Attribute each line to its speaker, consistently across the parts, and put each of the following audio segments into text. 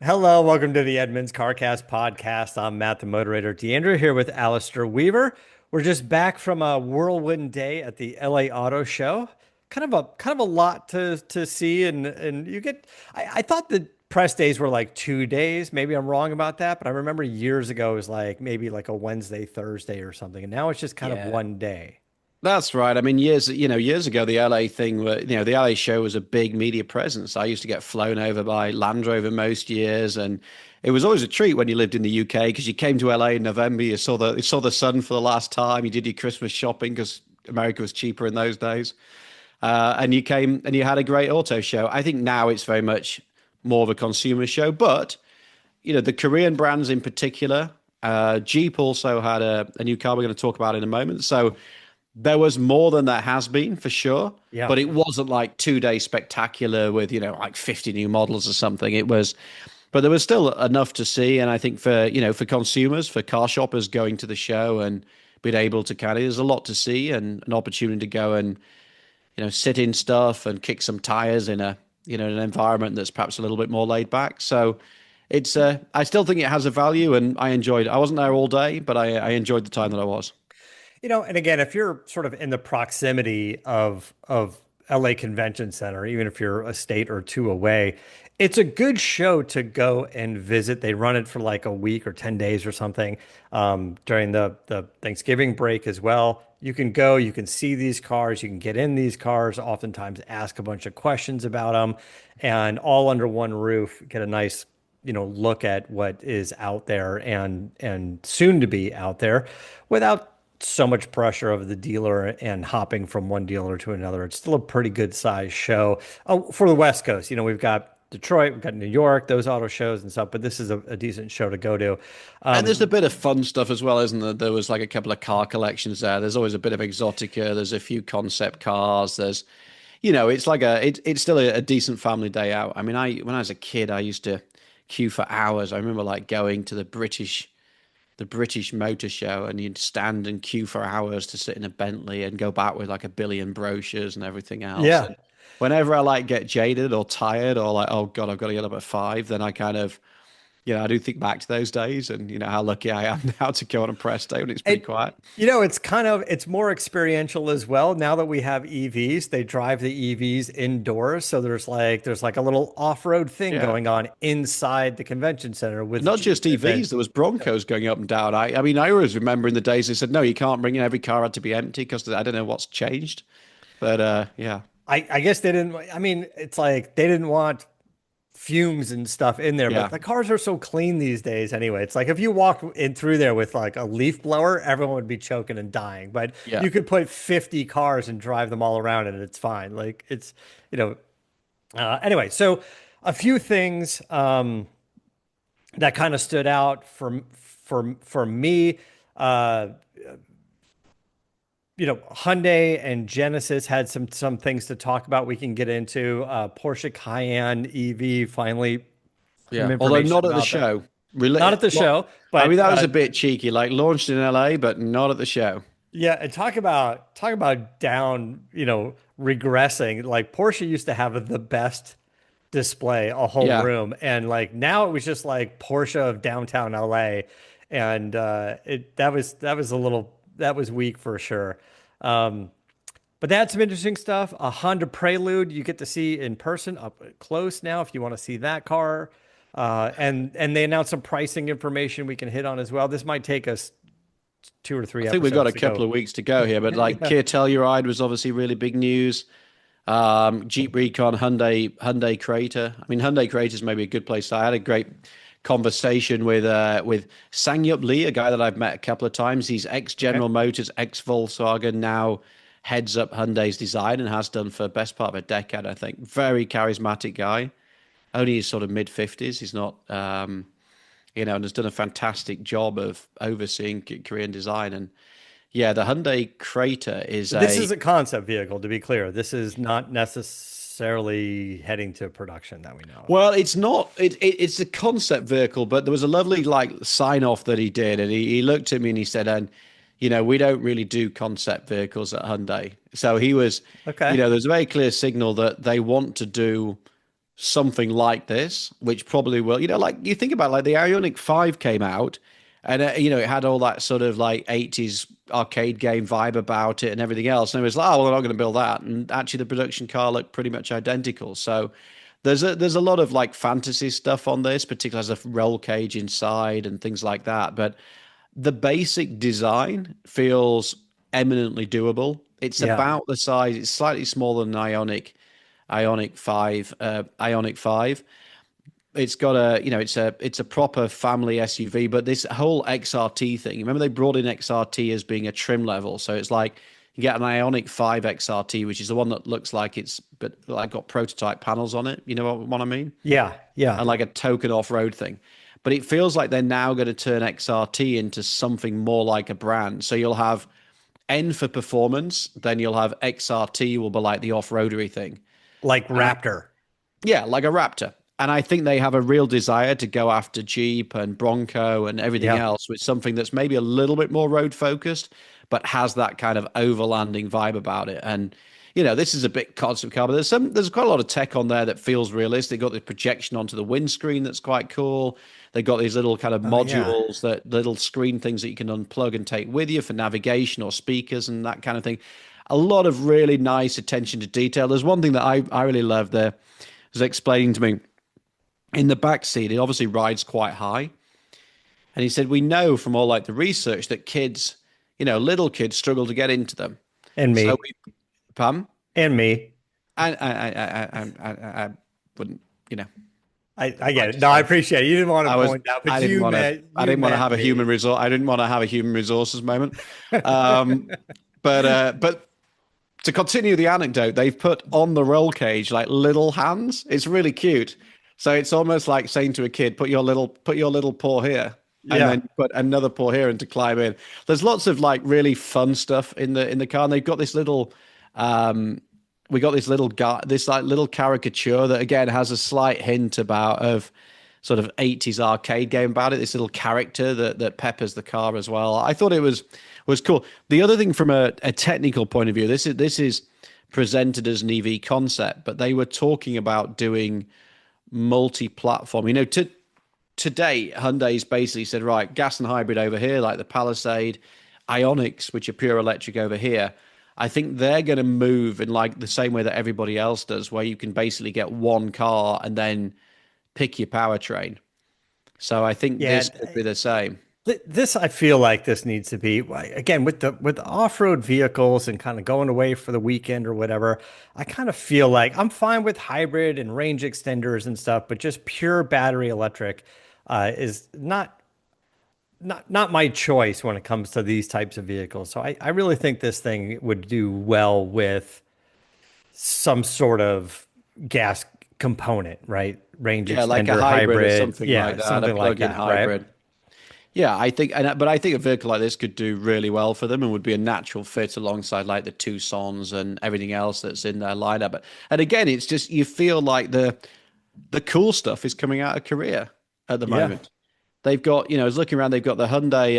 Speaker 1: Hello, welcome to the Edmunds CarCast podcast. I'm Matt, the moderator. Deandra here with Alistair Weaver. We're just back from a whirlwind day at the LA Auto Show. Kind of a lot to see, and you get. I thought the press days were like 2 days. Maybe I'm wrong about that, but I remember years ago it was like maybe like a Wednesday, Thursday, or something, and now it's just kind of
Speaker 2: Yeah,
Speaker 1: one day.
Speaker 2: that's right. I mean, years ago, the LA thing, the LA show was a big media presence. I used to get flown over by Land Rover most years, and it was always a treat when you lived in the UK because you came to LA in November, you saw the sun for the last time, you did your Christmas shopping because America was cheaper in those days, and you came and you had a great auto show. I think now it's very much more of a consumer show, but the Korean brands in particular. Jeep also had a new car we're going to talk about in a moment. So there was more than there has been for sure,
Speaker 1: Yeah.
Speaker 2: but it wasn't like 2 day spectacular with, like 50 new models or something. But there was still enough to see. And I think for consumers, for car shoppers going to the show and being able to there's a lot to see and an opportunity to go and, sit in stuff and kick some tires in an environment that's perhaps a little bit more laid back. So I still think it has a value and I enjoyed it. I wasn't there all day, but I enjoyed the time that I was.
Speaker 1: And again, if you're sort of in the proximity of LA Convention Center, even if you're a state or two away, it's a good show to go and visit. They run it for like a week or 10 days or something during the Thanksgiving break as well. You can go, you can see these cars, you can get in these cars, oftentimes ask a bunch of questions about them, and all under one roof, get a nice look at what is out there and soon to be out there without so much pressure of the dealer and hopping from one dealer to another. It's still a pretty good size show. Oh, for the West Coast, we've got Detroit, we've got New York, those auto shows and stuff, but this is a decent show to go to.
Speaker 2: And there's a
Speaker 1: Um,
Speaker 2: bit of fun stuff as well, isn't there? There was like a couple of car collections there. There's always a bit of exotica. There's a few concept cars. It's still a decent family day out. I mean, when I was a kid, I used to queue for hours. I remember like going to the British Motor Show, and you'd stand and queue for hours to sit in a Bentley and go back with like a billion brochures and everything else.
Speaker 1: yeah.
Speaker 2: And whenever I like get jaded or tired or like, oh God, I've got to get up at 5, then I kind of, I do think back to those days and how lucky I am now to go on a press day when it's pretty
Speaker 1: It,
Speaker 2: quiet.
Speaker 1: it's more experiential as well. Now that we have EVs, they drive the EVs indoors. So there's like a little off-road thing
Speaker 2: Yeah.
Speaker 1: going on inside the convention center with
Speaker 2: Not
Speaker 1: Jeep
Speaker 2: just EVs, there was Broncos going up and down. I mean, I always remember in the days they said, no, you can't bring in every car had to be empty because I don't know what's changed. But yeah.
Speaker 1: I guess they didn't. I mean, it's like they didn't want fumes and stuff in there, but
Speaker 2: Yeah.
Speaker 1: the cars are so clean these days anyway. It's like if you walk in through there with like a leaf blower, everyone would be choking and dying. But
Speaker 2: Yeah.
Speaker 1: you could put 50 cars and drive them all around and it's fine. Like it's, you know, anyway, so a few things that kind of stood out for me. Uh, Hyundai and Genesis had some things to talk about. We can get into Porsche Cayenne EV finally some
Speaker 2: Yeah. Although
Speaker 1: information
Speaker 2: not at the
Speaker 1: about that.
Speaker 2: show.
Speaker 1: Not at the show,
Speaker 2: I mean,
Speaker 1: but
Speaker 2: that was a bit cheeky, like launched in LA, but not at the show.
Speaker 1: yeah, and talk about down, regressing. Like Porsche used to have the best display, a whole
Speaker 2: Yeah.
Speaker 1: room, and like now it was just like Porsche of downtown LA, and it that was weak for sure. Um, but they had some interesting stuff. A Honda Prelude you get to see in person up close now if you want to see that car. And they announced some pricing information we can hit on as well. This might take us two or
Speaker 2: I
Speaker 1: three
Speaker 2: think we've got
Speaker 1: episodes
Speaker 2: a
Speaker 1: to
Speaker 2: couple
Speaker 1: go.
Speaker 2: of weeks to go here, but like
Speaker 1: Yeah.
Speaker 2: Kia Telluride was obviously really big news. Jeep Recon, Hyundai Creta. I mean, Hyundai Creta is maybe a good place. I had a great conversation with Sangyup Lee, a guy that I've met a couple of times. He's ex
Speaker 1: Okay.
Speaker 2: General Motors, ex Volkswagen, now heads up Hyundai's design and has done for the best part of a decade, I think. Very charismatic guy. Only his sort of mid 50s. He's not, and has done a fantastic job of overseeing Korean design. And yeah, the Hyundai Creta is
Speaker 1: This
Speaker 2: a
Speaker 1: is a concept vehicle, to be clear. This is not necessarily heading to production that we know of.
Speaker 2: well, it's not. It's a concept vehicle, but there was a lovely like sign off that he did, and he looked at me and he said, "And we don't really do concept vehicles at Hyundai." So he was,
Speaker 1: Okay.
Speaker 2: there's a very clear signal that they want to do. something like this, which probably will, like you think about like the Ioniq 5 came out and, it had all that sort of like 80s arcade game vibe about it and everything else. And it was like, oh, well, I'm not going to build that. And actually, the production car looked pretty much identical. So there's a lot of like fantasy stuff on this, particularly as a roll cage inside and things like that. But the basic design feels eminently doable. It's
Speaker 1: Yeah.
Speaker 2: about the size. It's slightly smaller than Ionic 5. It's got it's a proper family SUV, but this whole XRT thing, remember they brought in XRT as being a trim level. So it's like you get an Ionic 5 XRT, which is the one that looks like it's but like got prototype panels on it. You know what I mean?
Speaker 1: Yeah. Yeah.
Speaker 2: And like a token off-road thing. But it feels like they're now going to turn XRT into something more like a brand. So you'll have N for performance, then you'll have XRT will be like the off-roadery thing.
Speaker 1: Like
Speaker 2: And
Speaker 1: Raptor.
Speaker 2: yeah, like a Raptor. And I think they have a real desire to go after Jeep and Bronco and everything
Speaker 1: Yeah.
Speaker 2: else with something that's maybe a little bit more road focused, but has that kind of overlanding vibe about it. And this is a bit concept car, but there's quite a lot of tech on there that feels realistic. They got the projection onto the windscreen that's quite cool. They got these little kind of
Speaker 1: Oh yeah.
Speaker 2: modules, that little screen things that you can unplug and take with you for navigation or speakers and that kind of thing. A lot of really nice attention to detail. There's one thing that I really love there, was explaining to me in the back seat. It obviously rides quite high, and he said we know from all like the research that kids, little kids struggle to get into them.
Speaker 1: And
Speaker 2: So
Speaker 1: me.
Speaker 2: we, pardon?
Speaker 1: And me.
Speaker 2: I wouldn't,
Speaker 1: I get
Speaker 2: I
Speaker 1: it. No,
Speaker 2: just
Speaker 1: I
Speaker 2: I,
Speaker 1: appreciate it. You didn't want
Speaker 2: I
Speaker 1: to
Speaker 2: was
Speaker 1: point out,
Speaker 2: I
Speaker 1: but
Speaker 2: didn't want to I
Speaker 1: you
Speaker 2: didn't want to
Speaker 1: meant
Speaker 2: have a human
Speaker 1: me.
Speaker 2: resource. I didn't want to have a human resources moment. Um, but to continue the anecdote, they've put on the roll cage like little hands. It's really cute. So it's almost like saying to a kid, put your little paw here, and
Speaker 1: Yeah.
Speaker 2: then put another paw here and to climb in. There's lots of like really fun stuff in the car. And they've got this little we got this little guy, this like little caricature that again has a slight hint about of sort of 80s arcade game about it. This little character that peppers the car as well. I thought it was cool. The other thing from a technical point of view, this is presented as an EV concept, but they were talking about doing multi-platform. Today Hyundai's basically said, right, gas and hybrid over here, like the Palisade, Ionics, which are pure electric over here. I think they're going to move in like the same way that everybody else does, where you can basically get one car and then pick your powertrain. So I think
Speaker 1: Yeah.
Speaker 2: this could be the same.
Speaker 1: This I feel like this needs to be again with the off-road vehicles and kind of going away for the weekend or whatever. I kind of feel like I'm fine with hybrid and range extenders and stuff, but just pure battery electric is not my choice when it comes to these types of vehicles. So I really think this thing would do well with some sort of gas component, right? Range
Speaker 2: Yeah, like a
Speaker 1: extender,
Speaker 2: hybrid or
Speaker 1: hybrid,
Speaker 2: something like
Speaker 1: yeah,
Speaker 2: that, a
Speaker 1: something like
Speaker 2: plug-in
Speaker 1: that, right?
Speaker 2: hybrid. Yeah, but I think a vehicle like this could do really well for them and would be a natural fit alongside like the Tucsons and everything else that's in their lineup. And again, it's just you feel like the cool stuff is coming out of Korea at the
Speaker 1: Yeah.
Speaker 2: moment. They've got, I was looking around, they've got the Hyundai,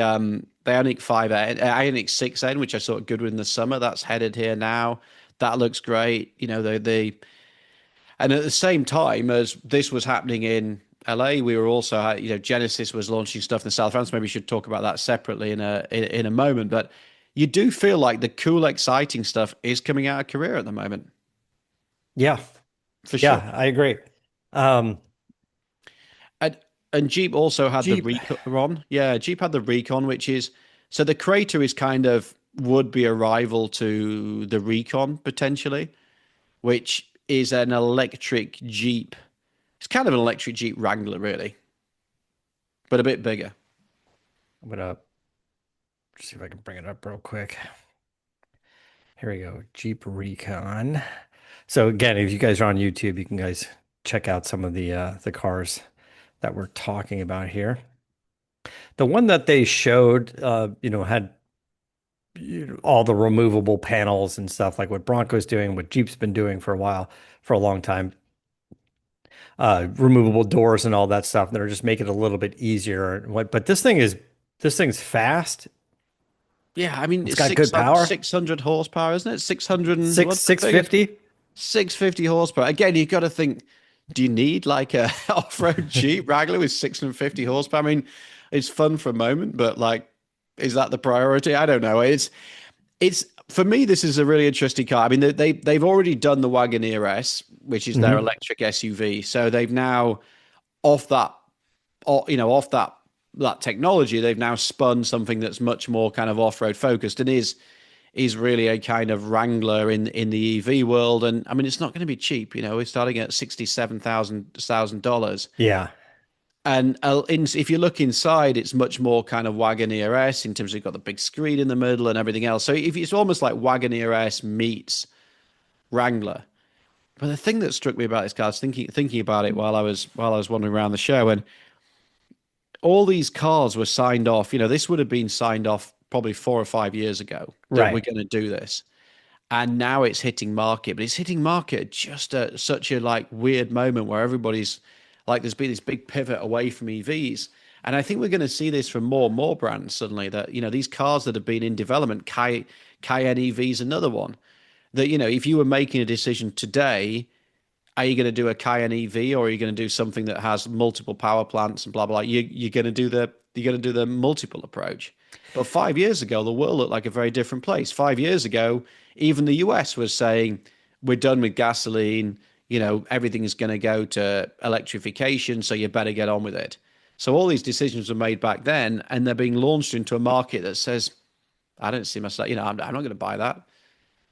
Speaker 2: the Ioniq 5, Ioniq 6N, which I saw good in the summer. That's headed here now. That looks great. And at the same time as this was happening in LA, we were also, Genesis was launching stuff in the South France. Maybe we should talk about that separately in a moment. But you do feel like the cool, exciting stuff is coming out of Korea at the moment,
Speaker 1: Yeah.
Speaker 2: for sure.
Speaker 1: Yeah, I agree. Um,
Speaker 2: And and Jeep also had the
Speaker 1: Jeep.
Speaker 2: Recon. Yeah, Jeep had the Recon, which is so the Crater is kind of would be a rival to the Recon potentially, which is an electric Jeep. It's kind of an electric Jeep Wrangler, really, but a bit bigger.
Speaker 1: I'm gonna see if I can bring it up real quick. Here we go. Jeep Recon. So again, if you guys are on YouTube, you can guys check out some of the cars that we're talking about here. The one that they showed, had all the removable panels and stuff like what Bronco's doing, what Jeep's been doing for a while, for a long time. Removable doors and all that stuff that are just make it a little bit easier. But this thing's fast.
Speaker 2: Yeah, I mean
Speaker 1: It's
Speaker 2: it's
Speaker 1: got good power.
Speaker 2: 600 horsepower, isn't it? 600 and
Speaker 1: Six
Speaker 2: what's the
Speaker 1: six
Speaker 2: figure?
Speaker 1: fifty.
Speaker 2: 650 horsepower. Again, you've got to think do you need like a off-road Jeep Wrangler with 650 horsepower? I mean, it's fun for a moment, but like, is that the priority? I don't know. It's for me, this is a really interesting car. I mean, they've already done the Wagoneer S, which is their
Speaker 1: Hmm.
Speaker 2: electric SUV. So they've now off that, off that technology, they've now spun something that's much more kind of off-road focused and is really a kind of wrangler in the EV world. And I mean, it's not going to be cheap. We're starting at $67,000.
Speaker 1: Yeah.
Speaker 2: And if you look inside, it's much more kind of Wagoneer S in terms of you've got the big screen in the middle and everything else. So if it's almost like Wagoneer S meets Wrangler. But the thing that struck me about this car, I was thinking about it while I was wandering around the show, and all these cars were signed off. This would have been signed off probably 4 or 5 years ago that we're
Speaker 1: Right.
Speaker 2: going to do this. And now it's hitting market, but it's hitting market just at such a like weird moment where everybody's like, there's been this big pivot away from EVs. And I think we're going to see this from more and more brands suddenly that, these cars that have been in development, Cayenne EV is another one that, if you were making a decision today, are you going to do a Cayenne EV or are you going to do something that has multiple power plants and blah blah? You're going to do the multiple approach. But 5 years ago, the world looked like a very different place. 5 years ago, even the US was saying we're done with gasoline. Everything is going to go to electrification, so you better get on with it. So all these decisions were made back then, and they're being launched into a market that says, I don't see myself. I'm not going to buy that.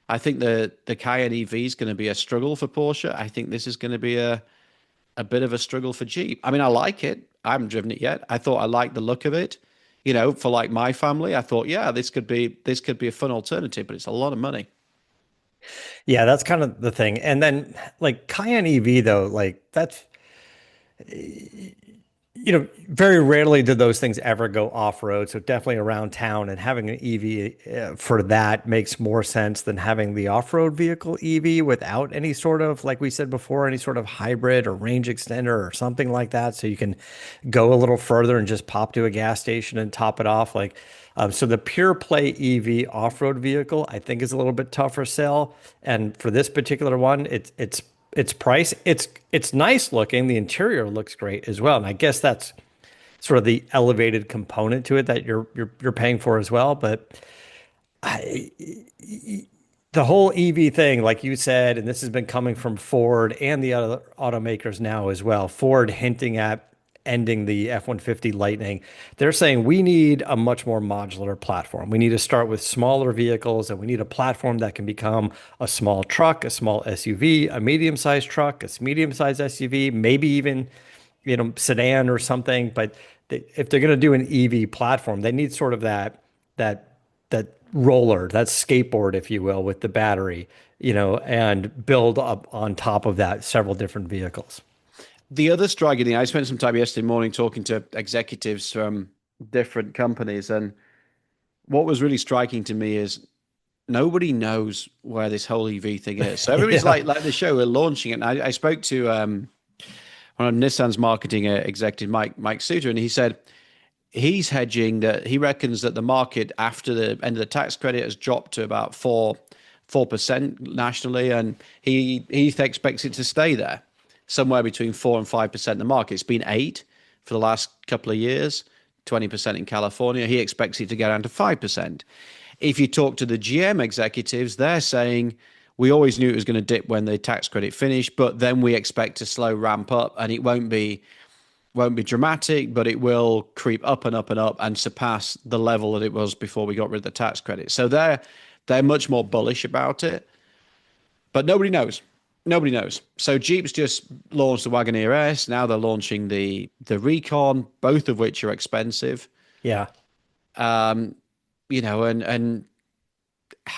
Speaker 2: I think the Cayenne EV is going to be a struggle for Porsche. I think this is going to be a bit of a struggle for Jeep. I mean, I like it. I haven't driven it yet. I thought I liked the look of it. For like my family, I thought, yeah, this could be a fun alternative, but it's a lot of money.
Speaker 1: Yeah, that's kind of the thing. And then like Cayenne EV though, like that's very rarely do those things ever go off-road. So definitely around town and having an EV for that makes more sense than having the off-road vehicle EV without any sort of, like we said before, any sort of hybrid or range extender or something like that. So you can go a little further and just pop to a gas station and top it off. So the pure play EV off-road vehicle, I think is a little bit tougher sell. And for this particular one, it's price. It's nice looking. The interior looks great as well, and I guess that's sort of the elevated component to it that you're paying for as well. But I, the whole EV thing, like you said, and this has been coming from Ford and the other automakers now as well. Ford hinting at ending the F-150 Lightning. They're saying we need a much more modular platform. We need to start with smaller vehicles, and we need a platform that can become a small truck, a small SUV, a medium-sized truck, a medium-sized SUV, maybe even sedan or something. But if they're going to do an EV platform, they need sort of that roller, that skateboard, if you will, with the battery, and build up on top of that several different vehicles.
Speaker 2: The other striking thing, I spent some time yesterday morning talking to executives from different companies, and what was really striking to me is nobody knows where this whole EV thing is. So everybody's
Speaker 1: Yeah.
Speaker 2: like the show, we're launching it. And I spoke to one of Nissan's marketing executive, Mike Suter, and he said he's hedging that he reckons that the market after the end of the tax credit has dropped to about 4% nationally, and he expects it to stay there somewhere between 4 and 5% of the market. It's been 8 for the last couple of years, 20% in California. He expects it to go down to 5%. If you talk to the GM executives, they're saying we always knew it was going to dip when the tax credit finished, but then we expect a slow ramp up, and it won't be dramatic, but it will creep up and up and up and surpass the level that it was before we got rid of the tax credit. So they're much more bullish about it, but nobody knows. Nobody knows. So Jeep's just launched the Wagoneer S. Now they're launching the Recon, both of which are expensive.
Speaker 1: Yeah.
Speaker 2: Um, and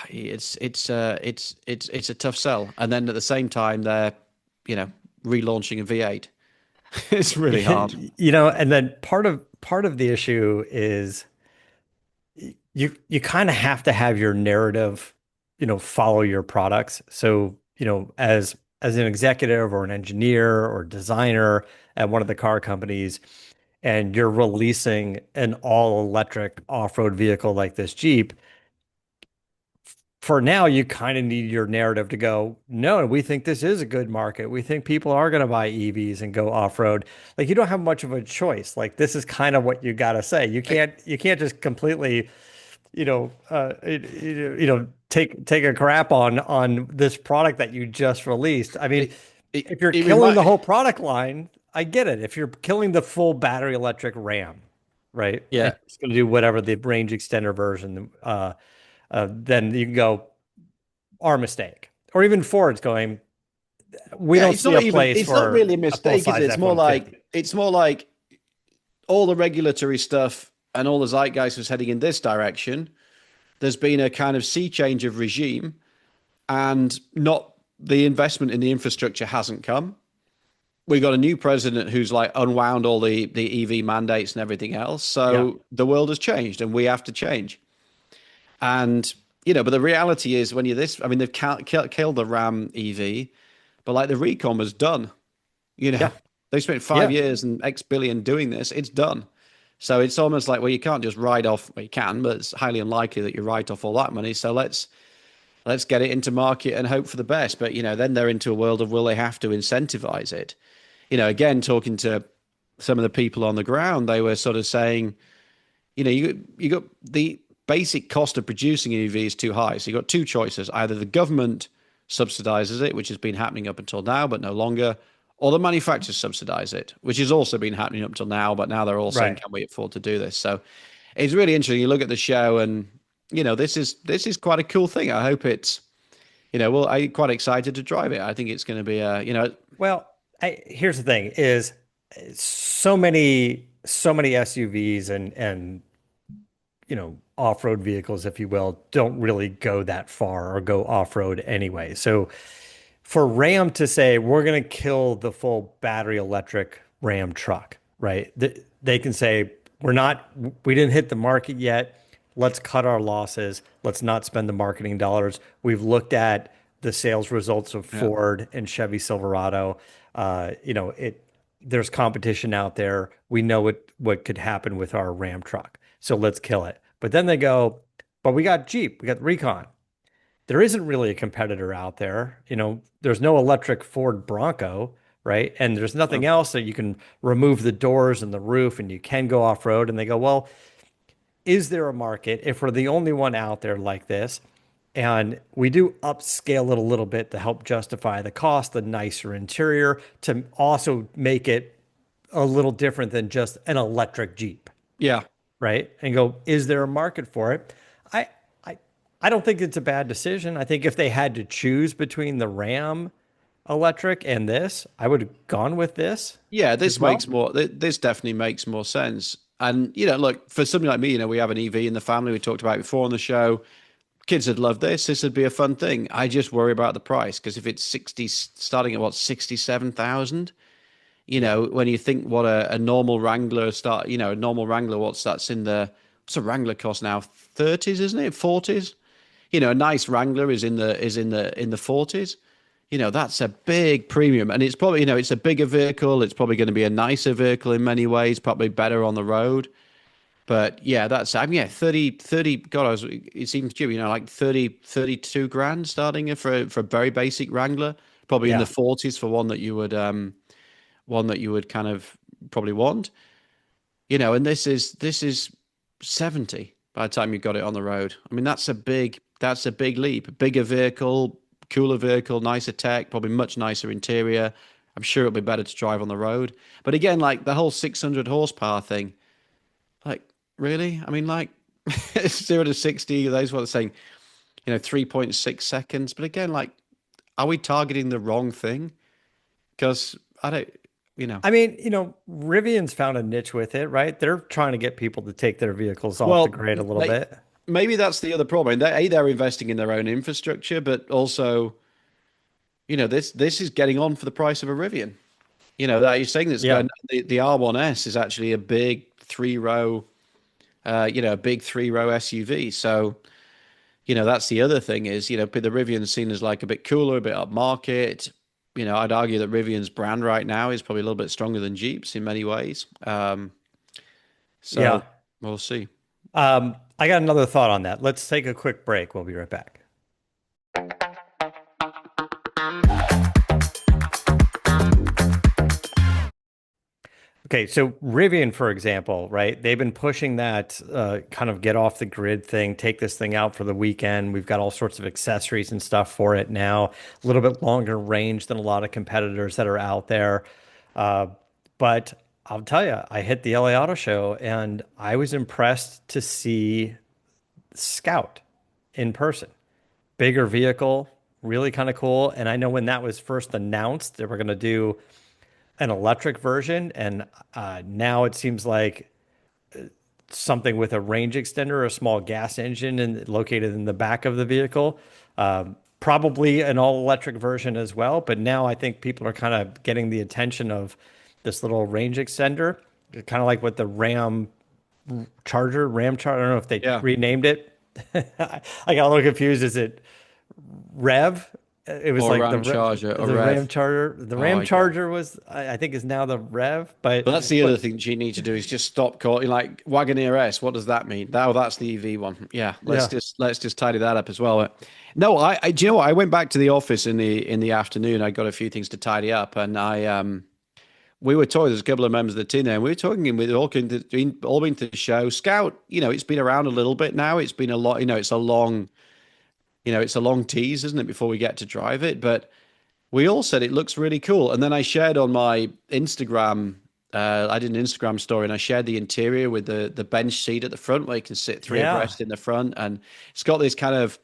Speaker 2: it's a tough sell. And then at the same time, they're you know relaunching a V8. It's really hard.
Speaker 1: And then part of the issue is you kind of have to have your narrative, follow your products. So, as an executive or an engineer or designer at one of the car companies, and you're releasing an all electric off-road vehicle like this Jeep, for now, you kind of need your narrative to go, no, we think this is a good market. We think people are going to buy EVs and go off-road. Like you don't have much of a choice. Like this is kind of what you got to say. You can't just completely, take a crap on this product that you just released. I mean,
Speaker 2: It, it,
Speaker 1: if you're
Speaker 2: it
Speaker 1: killing the
Speaker 2: remind,
Speaker 1: whole product line, I get it. If you're killing the full battery electric Ram, right, and
Speaker 2: yeah,
Speaker 1: it's going to do whatever the range extender version, then you can go our mistake. Or even Ford's going, we
Speaker 2: yeah.
Speaker 1: don't see a place
Speaker 2: It's not
Speaker 1: for
Speaker 2: really a
Speaker 1: a full
Speaker 2: mistake, is it?
Speaker 1: size
Speaker 2: It's
Speaker 1: F-150.
Speaker 2: it's more like all the regulatory stuff and all the zeitgeist was heading in this direction. There's been a kind of sea change of regime, and not the investment in the infrastructure hasn't come. We got a new president who's like unwound all the EV mandates and everything else.
Speaker 1: Yeah.
Speaker 2: So the world has changed, and we have to change. And but the reality is, when you're this, I mean, they've killed the Ram EV, but like the Recon was done. You know,
Speaker 1: Yeah.
Speaker 2: they spent five
Speaker 1: Yeah.
Speaker 2: years and X billion doing this. It's done. So it's almost like, well, you can't just write off. Well, you can, but it's highly unlikely that you write off all that money. So let's get it into market and hope for the best. But then they're into a world of, will they have to incentivize it? Again, talking to some of the people on the ground, they were sort of saying, you got the basic cost of producing an EV is too high. So you got two choices: either the government subsidizes it, which has been happening up until now, but no longer, or the manufacturers subsidize it, which has also been happening up until now, but now they're all saying,
Speaker 1: Right.
Speaker 2: can we afford to do this? So it's really interesting. You look at the show, and this is quite a cool thing. I hope it's well, I'm quite excited to drive it. I think it's going to be
Speaker 1: Well, here's the thing is so many SUVs and off-road vehicles, if you will, don't really go that far or go off-road anyway. So for Ram to say we're going to kill the full battery electric Ram truck, right? They can say we didn't hit the market yet. Let's cut our losses. Let's not spend the marketing dollars. We've looked at the sales results of
Speaker 2: yeah,
Speaker 1: Ford and Chevy Silverado. There's competition out there. We know what could happen with our Ram truck. So let's kill it. But then they go, but we got Jeep, we got Recon. There isn't really a competitor out there. There's no electric Ford Bronco, right? And there's nothing
Speaker 2: no.
Speaker 1: else that you can remove the doors and the roof and you can go off road. And they go, well, is there a market if we're the only one out there like this? And we do upscale it a little bit to help justify the cost, the nicer interior, to also make it a little different than just an electric Jeep,
Speaker 2: Yeah.
Speaker 1: right? And go, is there a market for it? I I I don't think it's a bad decision. I think if they had to choose between the Ram electric and this, I would have gone with this
Speaker 2: Yeah,
Speaker 1: as
Speaker 2: this
Speaker 1: well.
Speaker 2: makes more. This definitely makes more sense. And look, for something like me, we have an EV in the family. We talked about it before on the show. Kids would love this. This would be a fun thing. I just worry about the price, because if it's 60, starting at what, 67,000.
Speaker 1: Yeah.
Speaker 2: When you think what a normal Wrangler a normal Wrangler, what's a Wrangler cost now? 30s, isn't it? 40s. A nice Wrangler is in the 40s. That's a big premium, and it's probably, it's a bigger vehicle. It's probably going to be a nicer vehicle in many ways, probably better on the road. But yeah, that's, I mean, yeah, 30. God, it seems cheap, like 32 grand starting for a very basic Wrangler, probably in the
Speaker 1: Yeah.
Speaker 2: 40s for one that you would kind of probably want. And this is 70 by the time you got it on the road. I mean, that's a big leap. Bigger vehicle, cooler vehicle, nicer tech, probably much nicer interior. I'm sure it'll be better to drive on the road. But again, like the whole 600 horsepower thing, like, really? I mean, like, 0 to 60, those what are saying, 3.6 seconds. But again, like, are we targeting the wrong thing? Because I don't, you know.
Speaker 1: I mean, Rivian's found a niche with it, right? They're trying to get people to take their vehicles off the
Speaker 2: Well,
Speaker 1: grid a little bit.
Speaker 2: maybe that's the other problem. They're investing in their own infrastructure, but also, this is getting on for the price of a Rivian. That you're saying that's
Speaker 1: Yeah.
Speaker 2: going. The R1S is actually a big three-row, a big three-row SUV. So, that's the other thing is, the Rivian's seen as like a bit cooler, a bit upmarket. I'd argue that Rivian's brand right now is probably a little bit stronger than Jeep's in many ways. So
Speaker 1: Yeah.
Speaker 2: we'll see.
Speaker 1: I got another thought on that. Let's take a quick break. We'll be right back. Okay, so Rivian, for example, right? They've been pushing that kind of get off the grid thing, take this thing out for the weekend. We've got all sorts of accessories and stuff for it now, a little bit longer range than a lot of competitors that are out there. Uh, but I'll tell you, I hit the LA Auto Show and I was impressed to see Scout in person. Bigger vehicle, really kind of cool. And I know when that was first announced, they were going to do an electric version, and now it seems like something with a range extender, a small gas engine, and located in the back of the vehicle. Probably an all-electric version as well, but now I think people are kind of getting the attention of this little range extender, kind of like what the Ram Charger. I don't know if they
Speaker 2: Yeah.
Speaker 1: renamed it. I got a little confused. Is it Rev? It was
Speaker 2: Or
Speaker 1: like
Speaker 2: Ram Charger or
Speaker 1: The Ram
Speaker 2: Rev.
Speaker 1: Charger. The
Speaker 2: Oh
Speaker 1: Ram
Speaker 2: my God.
Speaker 1: Charger was, I think, is now the Rev. But
Speaker 2: But that's the other
Speaker 1: but
Speaker 2: thing you need to do is just stop calling like Wagoneer S. What does that mean? Oh, that's the EV one. Yeah,
Speaker 1: yeah,
Speaker 2: let's just tidy that up as well. But no, I do you know what? I went back to the office in the afternoon. I got a few things to tidy up, and I we were talking. There's a couple of members of the team there, and we were talking. And we'd all been to the show. Scout, it's been around a little bit now. It's been a lot. It's a long tease, isn't it, before we get to drive it? But we all said it looks really cool. And then I shared on my Instagram, I did an Instagram story and I shared the interior with the bench seat at the front where you can sit three
Speaker 1: yeah,
Speaker 2: abreast in the front. And it's got this kind of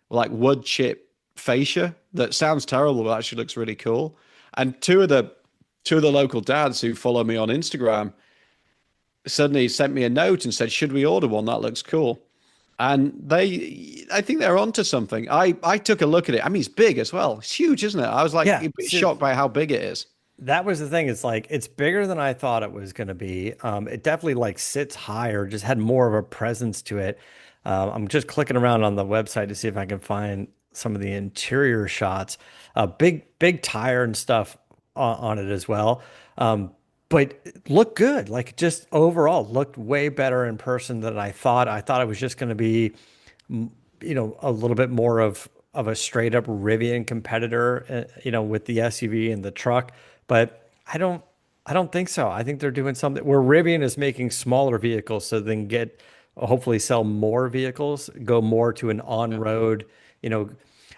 Speaker 2: like wood chip fascia that sounds terrible, but actually looks really cool. And two of the local dads who follow me on Instagram suddenly sent me a note and said, "Should we order one? That looks cool." And I think they're onto something. I took a look at it. I mean, it's big as well. It's huge, isn't it? I was like
Speaker 1: yeah.
Speaker 2: a bit
Speaker 1: So
Speaker 2: shocked by how big it is.
Speaker 1: that was the thing. It's like it's bigger than I thought it was going to be. It definitely like sits higher, just had more of a presence to it. I'm just clicking around on the website to see if I can find some of the interior shots. Big tire and stuff on it as well. But it looked good. Like just overall, looked way better in person than I thought. I thought it was just going to be a little bit more of a straight up Rivian competitor, with the SUV and the truck. But I don't think so. I think they're doing something where Rivian is making smaller vehicles so they can get hopefully sell more vehicles, go more to an on-road, you know.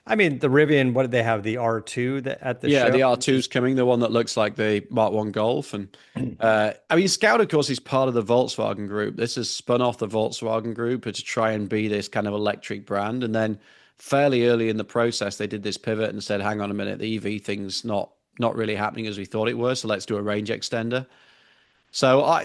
Speaker 1: I mean, the Rivian, what did they have? The R2 that at the
Speaker 2: Yeah,
Speaker 1: show,
Speaker 2: the
Speaker 1: which
Speaker 2: R2's
Speaker 1: is
Speaker 2: coming, the one that looks like the Mark One Golf, and I mean, Scout, of course, is part of the Volkswagen Group. This is spun off the Volkswagen Group to try and be this kind of electric brand, and then fairly early in the process, they did this pivot and said, "Hang on a minute, the EV thing's not really happening as we thought it was, so let's do a range extender." So I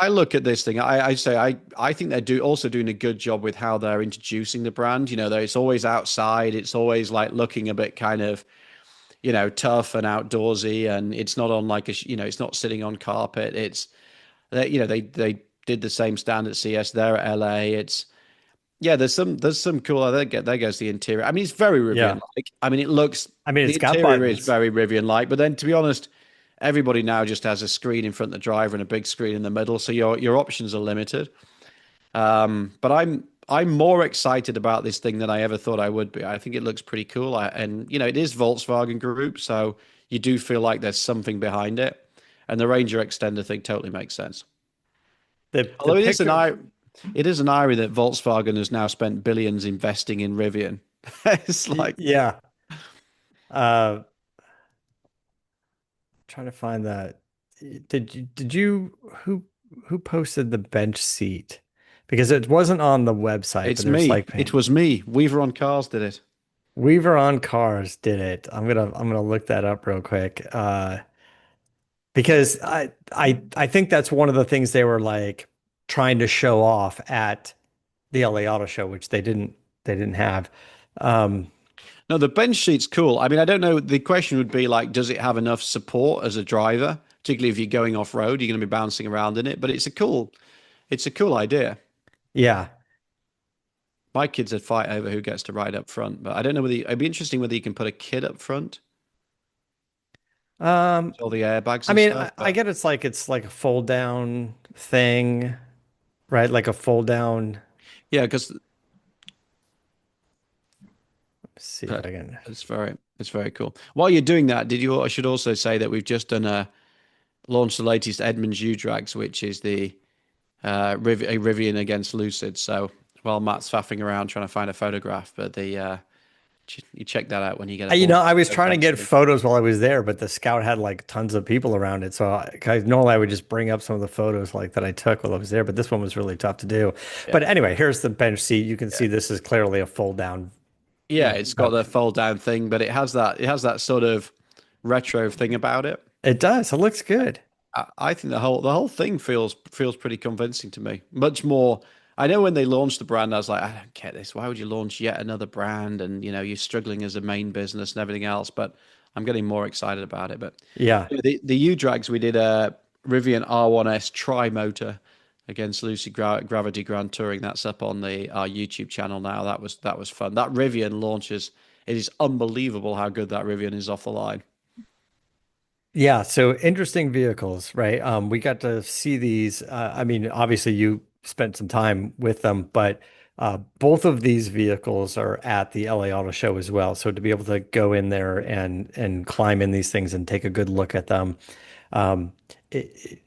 Speaker 2: look at this thing. I say I think they're also doing a good job with how they're introducing the brand. It's always outside. It's always like looking a bit kind of tough and outdoorsy, and it's not on like it's not sitting on carpet. It's they did the same stand at CS there at LA. It's yeah, there's some cool. There goes the interior. I mean, it's very
Speaker 1: yeah.
Speaker 2: Rivian like. I mean, it looks
Speaker 1: I mean,
Speaker 2: the
Speaker 1: it's got
Speaker 2: interior is
Speaker 1: buttons.
Speaker 2: very Rivian like, but then to be honest, everybody now just has a screen in front of the driver and a big screen in the middle, so your options are limited. But I'm more excited about this thing than I ever thought I would be. I think it looks pretty cool, and it is Volkswagen Group, so you do feel like there's something behind it. And the Ranger Extender thing totally makes sense.
Speaker 1: The
Speaker 2: Although
Speaker 1: picture,
Speaker 2: it is an irony that Volkswagen has now spent billions investing in Rivian. It's like
Speaker 1: yeah. Uh, Trying to find that. Did you who posted the bench seat? Because it wasn't on the website, but
Speaker 2: it's
Speaker 1: there's
Speaker 2: me.
Speaker 1: like
Speaker 2: It was me. Weaver on Cars did it.
Speaker 1: Weaver on Cars did it. I'm gonna look that up real quick. Because I think that's one of the things they were like trying to show off at the LA Auto Show, which they didn't have. Um,
Speaker 2: No, the bench seat's cool. I mean, I don't know. The question would be like, does it have enough support as a driver, particularly if you're going off road, you're going to be bouncing around in it. But it's a cool idea.
Speaker 1: yeah.
Speaker 2: My kids would fight over who gets to ride up front, but I don't know whether it'd be interesting whether you can put a kid up front,
Speaker 1: Um,
Speaker 2: all the airbags
Speaker 1: I
Speaker 2: and
Speaker 1: mean,
Speaker 2: stuff.
Speaker 1: I
Speaker 2: But
Speaker 1: get it's like a fold down thing, right? Like a fold down.
Speaker 2: yeah, because
Speaker 1: See if I can.
Speaker 2: it's very cool. While you're doing that, I should also say that we've just done launched the latest Edmunds U-Drags, which is the a Rivian against Lucid. So while Matt's faffing around trying to find a photograph, but you check that out when you get a
Speaker 1: I was trying to
Speaker 2: chance
Speaker 1: get
Speaker 2: to.
Speaker 1: photos while I was there, but the scout had like tons of people around it. So normally I would just bring up some of the photos like that I took while I was there, but this one was really tough to do.
Speaker 2: Yeah,
Speaker 1: But anyway, here's the bench seat. You can
Speaker 2: yeah,
Speaker 1: see this is clearly a fold down,
Speaker 2: yeah. It's got the fold down thing, but it has that sort of retro thing about it.
Speaker 1: it does. It looks good.
Speaker 2: I think the whole thing feels pretty convincing to me. Much more. I know when they launched the brand, I was like, I don't get this. Why would you launch yet another brand? And you're struggling as a main business and everything else. But I'm getting more excited about it. But
Speaker 1: Yeah.
Speaker 2: the U-Drags, we did a Rivian R1S Tri Motor against Lucid Gravity Grand Touring. That's up on the our YouTube channel now. That was fun. That Rivian launches. It is unbelievable how good that Rivian is off the line.
Speaker 1: Yeah, so interesting vehicles, right? We got to see these. I mean, obviously, you spent some time with them, but both of these vehicles are at the LA Auto Show as well. So to be able to go in there and climb in these things and take a good look at them, um, it,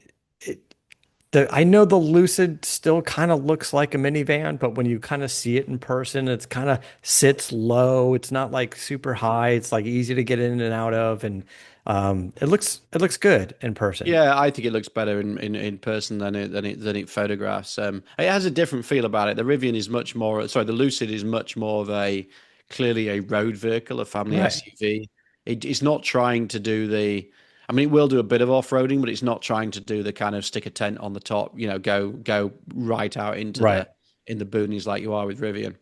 Speaker 1: I know the Lucid still kind of looks like a minivan, but when you kind of see it in person, it's kind of sits low. It's not like super high. It's like easy to get in and out of, and it looks good in person.
Speaker 2: Yeah, I think it looks better in person than it photographs. It has a different feel about it. The Rivian is much more, sorry, the Lucid is much more of a clearly a road vehicle, a family
Speaker 1: Right.
Speaker 2: SUV. It's not trying to do I mean, it will do a bit of off-roading, but it's not trying to do the kind of stick a tent on the top, go right out into
Speaker 1: Right.
Speaker 2: the boonies like you are with Rivian.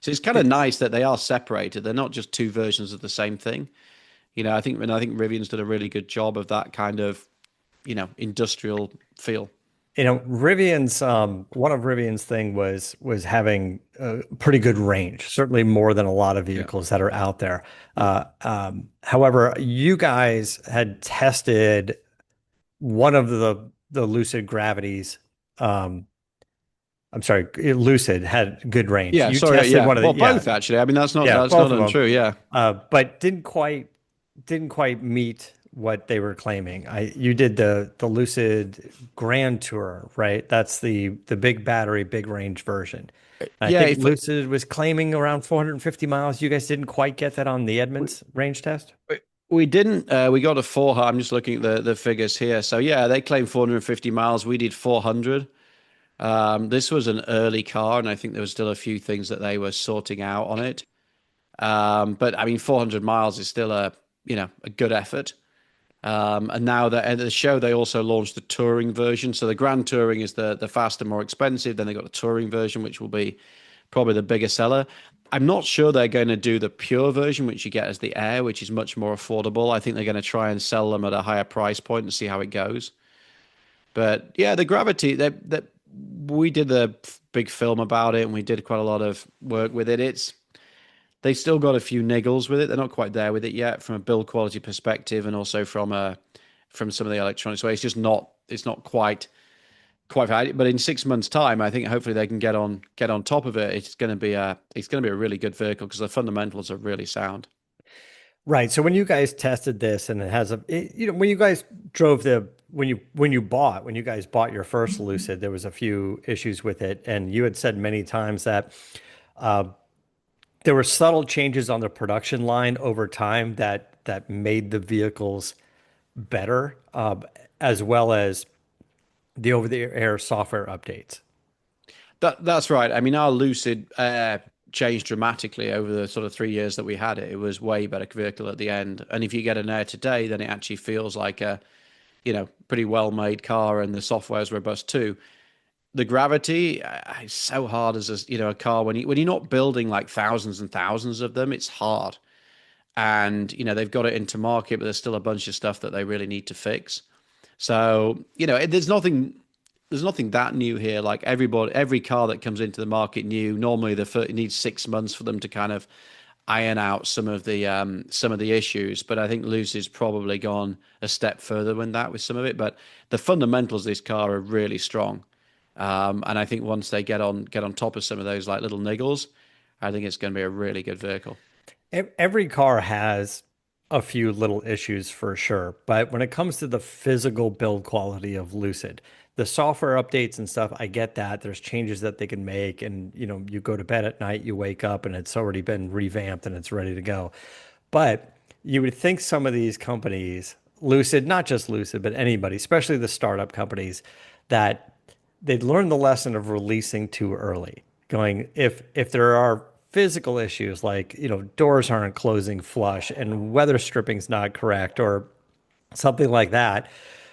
Speaker 2: So it's kind of nice that they are separated. They're not just two versions of the same thing. I think Rivian's done a really good job of that kind of, industrial feel.
Speaker 1: Rivian's one of Rivian's thing was having a pretty good range, certainly more than a lot of
Speaker 2: Yeah.
Speaker 1: vehicles that are out there. However, you guys had tested one of the Lucid Gravities. Um, I'm sorry, Lucid had good range.
Speaker 2: Yeah,
Speaker 1: You
Speaker 2: sorry,
Speaker 1: tested
Speaker 2: yeah.
Speaker 1: one of the
Speaker 2: Well,
Speaker 1: yeah,
Speaker 2: both actually. I mean, that's not
Speaker 1: yeah,
Speaker 2: that's
Speaker 1: both
Speaker 2: not
Speaker 1: of them,
Speaker 2: untrue. Yeah.
Speaker 1: but didn't quite meet what they were claiming. You did the Lucid Grand Tour, right? That's the big battery, big range version. I
Speaker 2: Yeah,
Speaker 1: think
Speaker 2: if
Speaker 1: Lucid was claiming around 450 miles. You guys didn't quite get that on the
Speaker 2: we,
Speaker 1: Edmunds range test.
Speaker 2: we didn't we got a 400. I'm just looking at the figures here. So yeah, they claim 450 miles. We did 400. This was an early car, and I think there was still a few things that they were sorting out on it. But I mean, 400 miles is still a good effort. And now that at the show, they also launched the touring version. So the Grand Touring is the faster, more expensive. Then they got the touring version, which will be probably the bigger seller. I'm not sure they're going to do the pure version, which you get as the Air, which is much more affordable. I think they're going to try and sell them at a higher price point and see how it goes. But yeah, the Gravity, that we did the big film about it, and we did quite a lot of work with it. They still got a few niggles with it. They're not quite there with it yet from a build quality perspective, and also from some of the electronics. So it's not quite right. But in 6 months' time, I think hopefully they can get on top of it. It's going to be a really good vehicle because the fundamentals are really sound.
Speaker 1: Right. So when you guys tested this and it has when you guys drove when you guys bought your first Lucid, there was a few issues with it, and you had said many times that uh, there were subtle changes on the production line over time that made the vehicles better, as well as the over-the-air software updates.
Speaker 2: That's right. I mean, our Lucid changed dramatically over the sort of 3 years that we had it. It was way better vehicle at the end. And if you get an Air today, then it actually feels like a pretty well made car, and the software is robust too. The Gravity is so hard as a car when you're not building like thousands and thousands of them. It's hard, and they've got it into market, but there's still a bunch of stuff that they really need to fix. So there's nothing that new here. Like every car that comes into the market new, normally it needs 6 months for them to kind of iron out some of the issues. But I think Lucy's probably gone a step further than that with some of it. But the fundamentals of this car are really strong, and I think once they get on top of some of those like little niggles, I think it's going to be a really good vehicle.
Speaker 1: Every car has a few little issues for sure. But when it comes to the physical build quality of Lucid, the software updates and stuff, I get that. There's changes that they can make. And, you go to bed at night, you wake up and it's already been revamped and it's ready to go. But you would think some of these companies, Lucid, not just Lucid, but anybody, especially the startup companies, that they'd learn the lesson of releasing too early. Going, if there are physical issues like, doors aren't closing flush and weather stripping's not correct or something like that,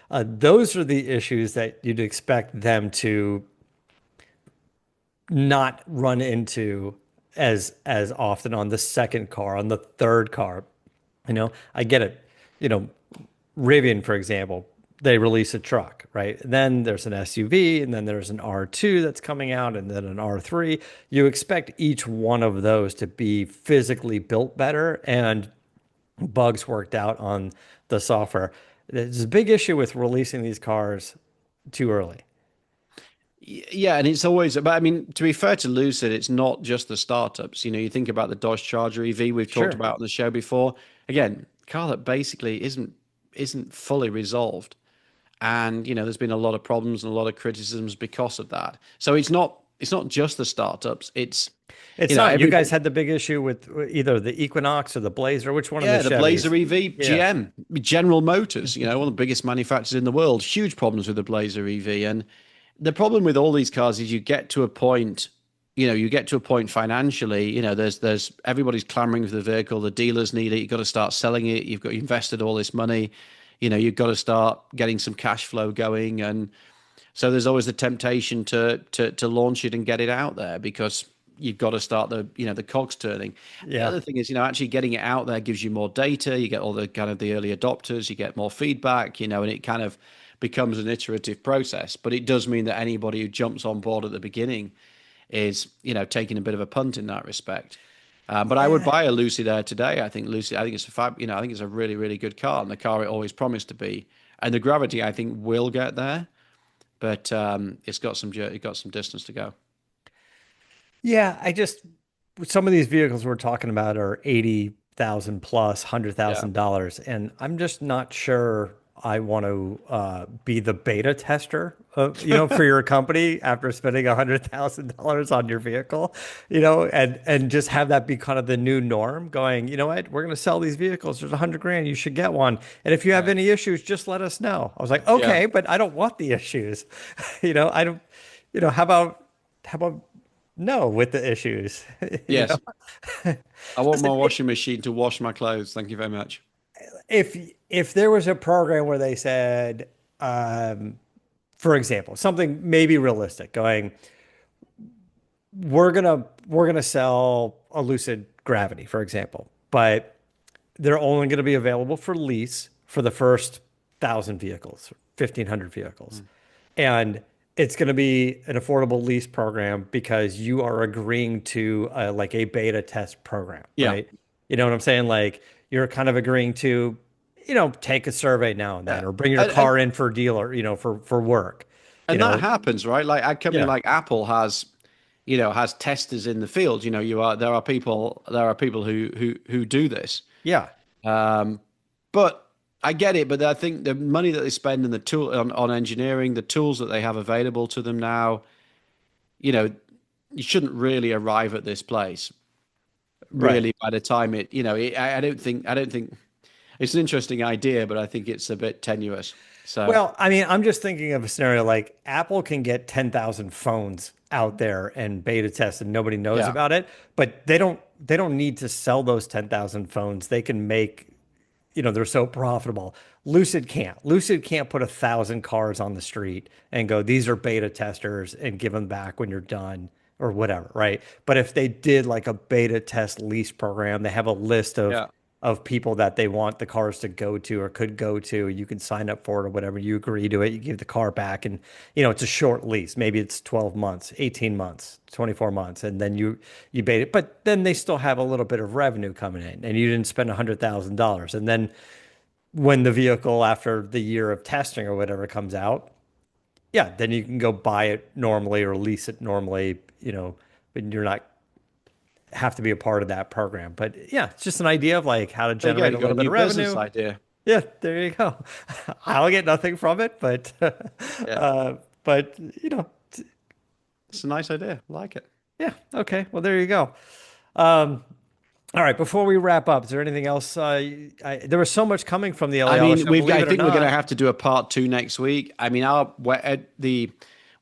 Speaker 1: those are the issues that you'd expect them to not run into as often on the second car, on the third car. I get it. You know, Rivian, for example, they release a truck, right? Then there's an SUV, and then there's an R2 that's coming out, and then an R3. You expect each one of those to be physically built better and bugs worked out on the software. There's a big issue with releasing these cars too early.
Speaker 2: Yeah, and it's always but I mean, to be fair to Lucid, it's not just the startups. You think about the Dodge Charger EV we've talked
Speaker 1: Sure.
Speaker 2: about on the show before. Again, car that basically isn't fully resolved. And there's been a lot of problems and a lot of criticisms because of that. So it's not just the startups. It's
Speaker 1: It's not. You guys
Speaker 2: everybody.
Speaker 1: had the big issue with either the Equinox or the Blazer. Which one of the
Speaker 2: Yeah, the Blazer
Speaker 1: Chevys?
Speaker 2: EV,
Speaker 1: Yeah.
Speaker 2: GM, General Motors, one of the biggest manufacturers in the world. Huge problems with the Blazer EV. And the problem with all these cars is you get to a point financially, there's everybody's clamoring for the vehicle, the dealers need it, you've got to start selling it, you invested all this money, you've got to start getting some cash flow going. And so there's always the temptation to launch it and get it out there because you've got to start the cogs turning. The
Speaker 1: Yeah.
Speaker 2: other thing is, actually getting it out there gives you more data. You get all the kind of the early adopters, you get more feedback, and it kind of becomes an iterative process. But it does mean that anybody who jumps on board at the beginning is, taking a bit of a punt in that respect. But I would
Speaker 1: Yeah.
Speaker 2: buy a Lucid Air today. I think it's I think it's a really, really good car and the car it always promised to be. And the Gravity, I think, will get there, but it got some distance to go.
Speaker 1: Yeah. Some of these vehicles we're talking about are 80,000 plus,
Speaker 2: Yeah.
Speaker 1: $100,000. And I'm just not sure I want to be the beta tester for your company after spending $100,000 on your vehicle, and just have that be kind of the new norm going, you know what, we're going to sell these vehicles. There's 100 grand. You should get one. And if you have
Speaker 2: Yeah.
Speaker 1: any issues, just let us know. I was like,
Speaker 2: Yeah.
Speaker 1: okay, but I don't want the issues. I don't, how about no with the issues, you know?
Speaker 2: Yes. I want
Speaker 1: Listen,
Speaker 2: my washing machine to wash my clothes. Thank you very much.
Speaker 1: if there was a program where they said, um, for example, something maybe realistic, going, we're gonna sell a Lucid Gravity, for example, but they're only going to be available for lease for the first 1,000 vehicles, 1,500 vehicles, and it's going to be an affordable lease program because you are agreeing to like a beta test program,
Speaker 2: Yeah.
Speaker 1: right? You know what I'm saying? Like you're kind of agreeing to, take a survey now and then,
Speaker 2: Yeah.
Speaker 1: or bring your
Speaker 2: And, and
Speaker 1: car in for dealer, for work, you
Speaker 2: and that
Speaker 1: know?
Speaker 2: happens, right? Like a company
Speaker 1: Yeah,
Speaker 2: like Apple has testers in the field. There are people who do this.
Speaker 1: yeah,
Speaker 2: But I get it, but I think the money that they spend in the tool on engineering, the tools that they have available to them now, you know, you shouldn't really arrive at this place.
Speaker 1: right.
Speaker 2: Really, by the time I don't think it's an interesting idea, but I think it's a bit tenuous. So
Speaker 1: Well, I mean, I'm just thinking of a scenario like Apple can get 10,000 phones out there and beta test and nobody knows
Speaker 2: yeah,
Speaker 1: about it, but they don't need to sell those 10,000 phones. They can make, they're so profitable. Lucid can't. Lucid can't put 1,000 cars on the street and go, these are beta testers and give them back when you're done or whatever, right? But if they did like a beta test lease program, they have a list of
Speaker 2: yeah,
Speaker 1: people that they want the cars to go to or could go to. You can sign up for it or whatever. You agree to it. You give the car back, and it's a short lease. Maybe it's 12 months, 18 months, 24 months, and then you bait it. But then they still have a little bit of revenue coming in, and you didn't spend $100,000. And then when the vehicle after the year of testing or whatever comes out, yeah, then you can go buy it normally or lease it normally. But you're not. have to be a part of that program. But yeah, it's just an idea of like how to
Speaker 2: There you go.
Speaker 1: generate a
Speaker 2: You got
Speaker 1: little
Speaker 2: a
Speaker 1: bit
Speaker 2: new
Speaker 1: of
Speaker 2: business
Speaker 1: revenue.
Speaker 2: idea.
Speaker 1: Yeah, there you go. I'll get nothing from it, but
Speaker 2: Yeah,
Speaker 1: but
Speaker 2: it's a nice idea. I like it.
Speaker 1: yeah, okay. Well, there you go. Um, all right, before we wrap up, is there anything else? There was so much coming from the LA
Speaker 2: I
Speaker 1: Auto
Speaker 2: mean,
Speaker 1: Show,
Speaker 2: I
Speaker 1: believe it or
Speaker 2: think we're going to
Speaker 1: not.
Speaker 2: have to do a part two next week. I mean, we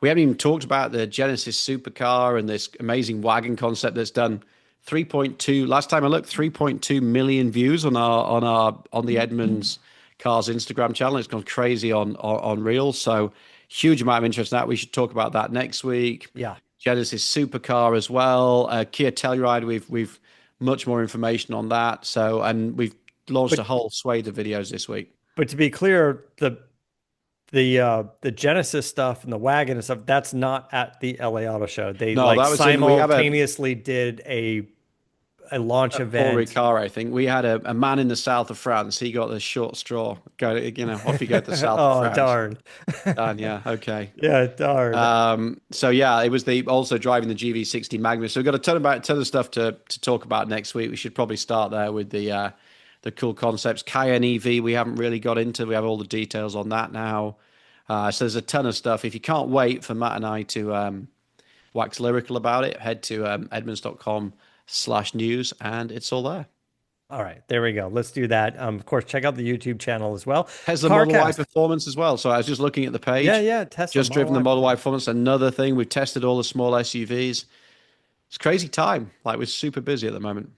Speaker 2: haven't even talked about the Genesis supercar and this amazing wagon concept that's done 3.2. Last time I looked, 3.2 million views on the Edmunds Cars Instagram channel. It's gone crazy on Reels. So huge amount of interest in that. We should talk about that next week.
Speaker 1: Yeah,
Speaker 2: Genesis supercar as well. Kia Telluride. We've much more information on that. So and we've launched
Speaker 1: but
Speaker 2: a whole swathe of videos this week.
Speaker 1: to be clear, the Genesis stuff and the wagon and stuff, that's not at the LA Auto Show. They
Speaker 2: No,
Speaker 1: like
Speaker 2: that was in. We have
Speaker 1: simultaneously did a launch
Speaker 2: Paul
Speaker 1: event.
Speaker 2: Ricard, I think. We had a man in the south of France. He got the short straw. Off you go to the south of
Speaker 1: Oh,
Speaker 2: France.
Speaker 1: darn.
Speaker 2: And yeah, okay.
Speaker 1: Yeah, darn.
Speaker 2: So yeah, it was the also driving the GV60 Magnus. So we've got a ton of stuff to talk about next week. We should probably start there with the cool concepts. Cayenne EV, we haven't really got into. We have all the details on that now. So there's a ton of stuff. If you can't wait for Matt and I to wax lyrical about it, head to edmunds.com/news and it's all there.
Speaker 1: All right, there we go. Let's do that. Of course, check out the YouTube channel as well.
Speaker 2: Tesla Model Y
Speaker 1: CarCast.
Speaker 2: performance as well. So I was just looking at the
Speaker 1: Yeah,
Speaker 2: page,
Speaker 1: yeah. Tesla
Speaker 2: just
Speaker 1: Model
Speaker 2: driven the
Speaker 1: Y
Speaker 2: Model Y
Speaker 1: performance.
Speaker 2: performance. Another thing, we've tested all the small SUVs. It's crazy time. Like we're super busy at the moment.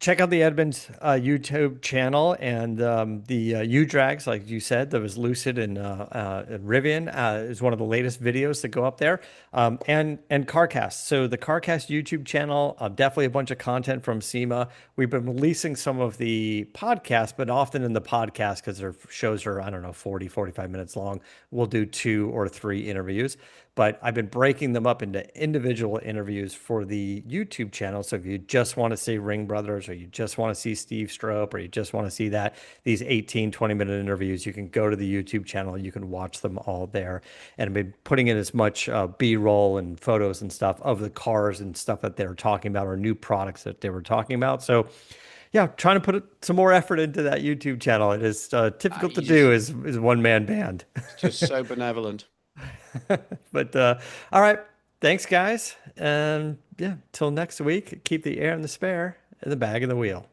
Speaker 1: Check out the Edmunds YouTube channel and the U-Drags, like you said, there was Lucid and Rivian is one of the latest videos that go up there, and CarCast. So the CarCast YouTube channel, definitely a bunch of content from SEMA. We've been releasing some of the podcasts, but often in the podcast, because their shows are, I don't know, 40, 45 minutes long, we'll do 2 or 3 interviews. But I've been breaking them up into individual interviews for the YouTube channel. So if you just want to see Ring Brothers, or you just want to see Steve Strope, or you just want to see these 18, 20-minute interviews, you can go to the YouTube channel. You can watch them all there. And I've been putting in as much B-roll and photos and stuff of the cars and stuff that they're talking about, or new products that they were talking about. So yeah, trying to put some more effort into that YouTube channel. It is difficult to
Speaker 2: You
Speaker 1: do
Speaker 2: just
Speaker 1: as one man band.
Speaker 2: just so benevolent.
Speaker 1: But all right, thanks guys, and yeah, till next week. Keep the air in the spare and the bag in the wheel.